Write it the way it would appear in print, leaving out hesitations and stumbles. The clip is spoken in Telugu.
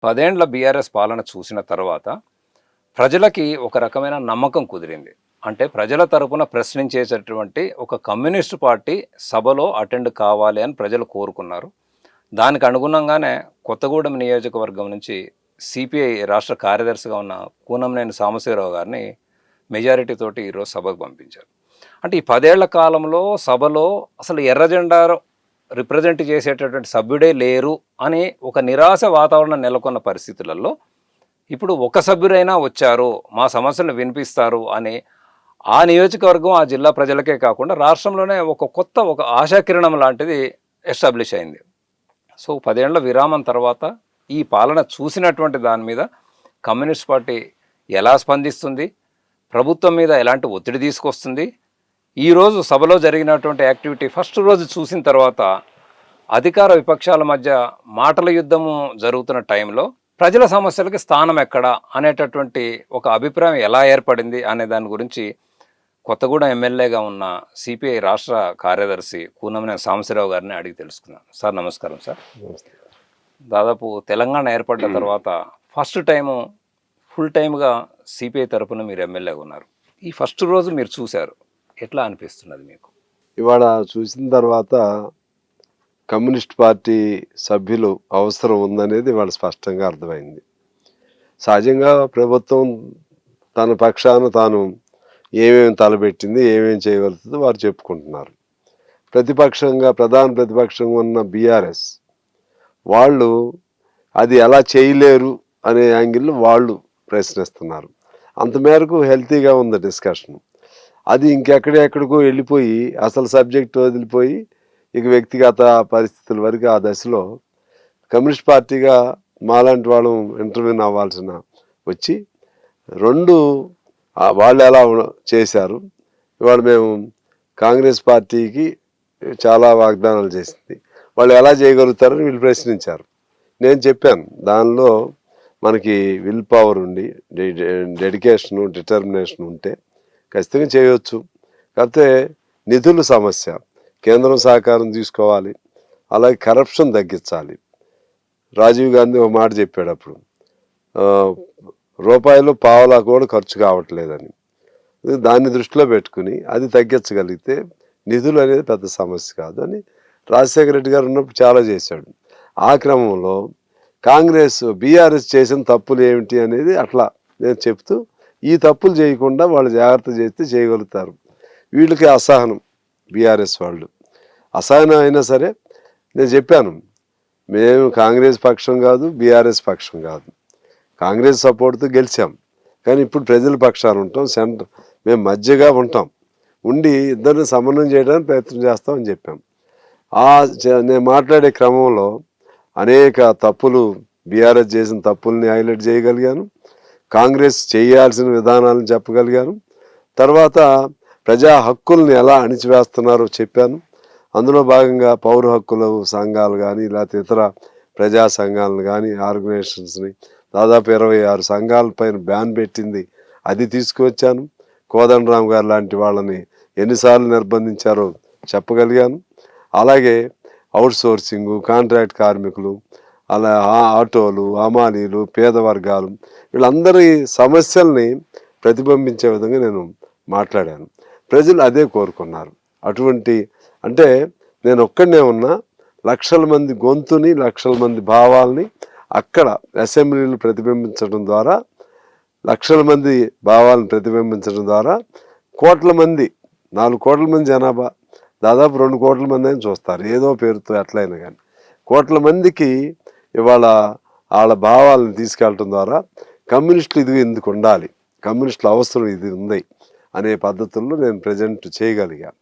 10 ఏండ్ల బీఆర్ఎస్ పాలన చూసిన తర్వాత ప్రజలకి ఒక రకమైన నమ్మకం కుదిరింది. అంటే ప్రజల తరపున ప్రశ్నించేటటువంటి ఒక కమ్యూనిస్ట్ పార్టీ సభలో అటెండ్ కావాలి అని ప్రజలు కోరుకున్నారు. దానికి అనుగుణంగానే కొత్తగూడెం నియోజకవర్గం నుంచి సిపిఐ రాష్ట్ర కార్యదర్శిగా ఉన్న కూనంనేని సాంబశివరావు గారిని మెజారిటీ తోటి ఈరోజు సభకు పంపించారు. అంటే ఈ 10 ఏళ్ల కాలంలో సభలో అసలు ఎర్ర జెండా రిప్రజెంట్ చేసేటటువంటి సభ్యుడే లేరు అని ఒక నిరాశ వాతావరణం నెలకొన్న పరిస్థితులలో ఇప్పుడు ఒక సభ్యురైనా వచ్చారు, మా సమస్యలను వినిపిస్తారు అని ఆ నియోజకవర్గం, ఆ జిల్లా ప్రజలకే కాకుండా రాష్ట్రంలోనే ఒక ఆశాకిరణం లాంటిది ఎస్టాబ్లిష్ అయింది. సో 10 ఏళ్ల విరామం తర్వాత ఈ పాలన చూసినటువంటి దాని మీద కమ్యూనిస్ట్ పార్టీ ఎలా స్పందిస్తుంది, ప్రభుత్వం మీద ఎలాంటి ఒత్తిడి తీసుకొస్తుంది, ఈరోజు సభలో జరిగినటువంటి యాక్టివిటీ ఫస్ట్ రోజు చూసిన తర్వాత అధికార విపక్షాల మధ్య మాటల యుద్ధము జరుగుతున్న టైంలో ప్రజల సమస్యలకి స్థానం ఎక్కడ అనేటటువంటి ఒక అభిప్రాయం ఎలా ఏర్పడింది అనే దాని గురించి కొత్తగూడెం ఎమ్మెల్యేగా ఉన్న సిపిఐ రాష్ట్ర కార్యదర్శి కూనంనేని సాంబశివరావు గారిని అడిగి తెలుసుకున్నాను. సార్ నమస్కారం. సార్, దాదాపు తెలంగాణ ఏర్పడ్డ తర్వాత ఫస్ట్ టైము ఫుల్ టైమ్గా సిపిఐ తరఫున మీరు ఎమ్మెల్యేగా ఉన్నారు. ఈ ఫస్ట్ రోజు మీరు చూశారు, ఎట్లా అనిపిస్తున్నది మీకు? ఇవాళ చూసిన తర్వాత కమ్యూనిస్ట్ పార్టీ సభ్యులు అవసరం ఉందనేది ఇవాళ స్పష్టంగా అర్థమైంది. సహజంగా ప్రభుత్వం తన పక్షాన తాను ఏమేమి తలబెట్టింది, ఏమేమి చేయగలుగుతుందో వారు చెప్పుకుంటున్నారు. ప్రధాన ప్రతిపక్షంగా ఉన్న బీఆర్ఎస్ వాళ్ళు అది ఎలా చేయలేరు అనే యాంగిల్లో వాళ్ళు ప్రశ్నిస్తున్నారు. అంత మేరకు హెల్తీగా ఉంది డిస్కషన్. అది ఇంకెక్కడెక్కడికో వెళ్ళిపోయి అసలు సబ్జెక్ట్ వదిలిపోయి ఇక వ్యక్తిగత పరిస్థితుల వరకు ఆ దశలో కమ్యూనిస్ట్ పార్టీగా మాలాంటి వాళ్ళు ఇంటర్వ్యూన్ అవ్వాల్సిన వచ్చి రెండు వాళ్ళు ఎలా చేశారు. ఇవాళ మేము కాంగ్రెస్ పార్టీకి చాలా వాగ్దానాలు చేసింది, వాళ్ళు ఎలా చేయగలుగుతారని వీళ్ళు ప్రశ్నించారు. నేను చెప్పాను, దానిలో మనకి విల్ పవర్ ఉండి డెడికేషను డిటర్మినేషన్ ఉంటే ఖచ్చితంగా చేయవచ్చు. కాకపోతే నిధుల సమస్య, కేంద్రం సహకారం తీసుకోవాలి, అలాగే కరప్షన్ తగ్గించాలి. రాజీవ్ గాంధీ ఒక మాట చెప్పాడు అప్పుడు, రూపాయలు పావలా కూడా ఖర్చు కావట్లేదని. దాన్ని దృష్టిలో పెట్టుకుని అది తగ్గించగలిగితే నిధులు అనేది పెద్ద సమస్య కాదు అని రాజశేఖర రెడ్డి గారు ఉన్నప్పుడు చాలా చేశాడు. ఆ క్రమంలో బీఆర్ఎస్ చేసిన తప్పులు ఏమిటి అనేది అట్లా నేను చెప్తూ, ఈ తప్పులు చేయకుండా వాళ్ళు జాగ్రత్త చేస్తే చేయగలుగుతారు. వీళ్ళకి అసహనం, బీఆర్ఎస్ వాళ్ళు అసహనం అయినా సరే నేను చెప్పాను, మేము కాంగ్రెస్ పక్షం కాదు, బీఆర్ఎస్ పక్షం కాదు. కాంగ్రెస్ సపోర్ట్తో గెలిచాం, కానీ ఇప్పుడు ప్రజల పక్షాలు ఉంటాం, మేము మధ్యగా ఉంటాం, ఉండి ఇద్దరిని సమన్వయం చేయడానికి ప్రయత్నం చేస్తామని చెప్పాం. నేను మాట్లాడే క్రమంలో అనేక తప్పులు, బీఆర్ఎస్ చేసిన తప్పుల్ని హైలైట్ చేయగలిగాను, కాంగ్రెస్ చేయాల్సిన విధానాలను చెప్పగలిగాను, తర్వాత ప్రజా హక్కుల్ని ఎలా అణిచివేస్తున్నారో చెప్పాను. అందులో భాగంగా పౌర హక్కుల సంఘాలు కానీ లేకపోతే ఇతర ప్రజా సంఘాలను కానీ ఆర్గనైజేషన్స్ని దాదాపు 26 సంఘాలపైన బ్యాన్ పెట్టింది, అది తీసుకువచ్చాను. కోదండరామ్ గారు లాంటి వాళ్ళని ఎన్నిసార్లు నిర్బంధించారో చెప్పగలిగాను. అలాగే అవుట్ సోర్సింగు, కాంట్రాక్ట్ కార్మికులు, అలా ఆటోలు, హమాలీలు, పేద వర్గాలు, వీళ్ళందరి సమస్యల్ని ప్రతిబింబించే విధంగా నేను మాట్లాడాను. ప్రజలు అదే కోరుకున్నారు. అంటే నేను ఒక్కడనే ఉన్నా, లక్షల మంది గొంతుని, లక్షల మంది భావాల్ని అక్కడ అసెంబ్లీలు ప్రతిబింబించడం ద్వారా, లక్షల మంది భావాలను ప్రతిబింబించడం ద్వారా కోట్ల మంది, 4 కోట్ల మంది జనాభా, దాదాపు 2 కోట్ల మంది అని చూస్తారు ఏదో పేరుతో ఎట్లయినా కానీ, కోట్ల మందికి ఇవాళ వాళ్ళ భావాలను తీసుకెళ్ళటం ద్వారా కమ్యూనిస్టులు ఇది ఎందుకు ఉండాలి, కమ్యూనిస్టుల అవసరం ఇది ఉంది అనే పద్ధతుల్లో నేను ప్రజెంట్ చేయగలిగాను.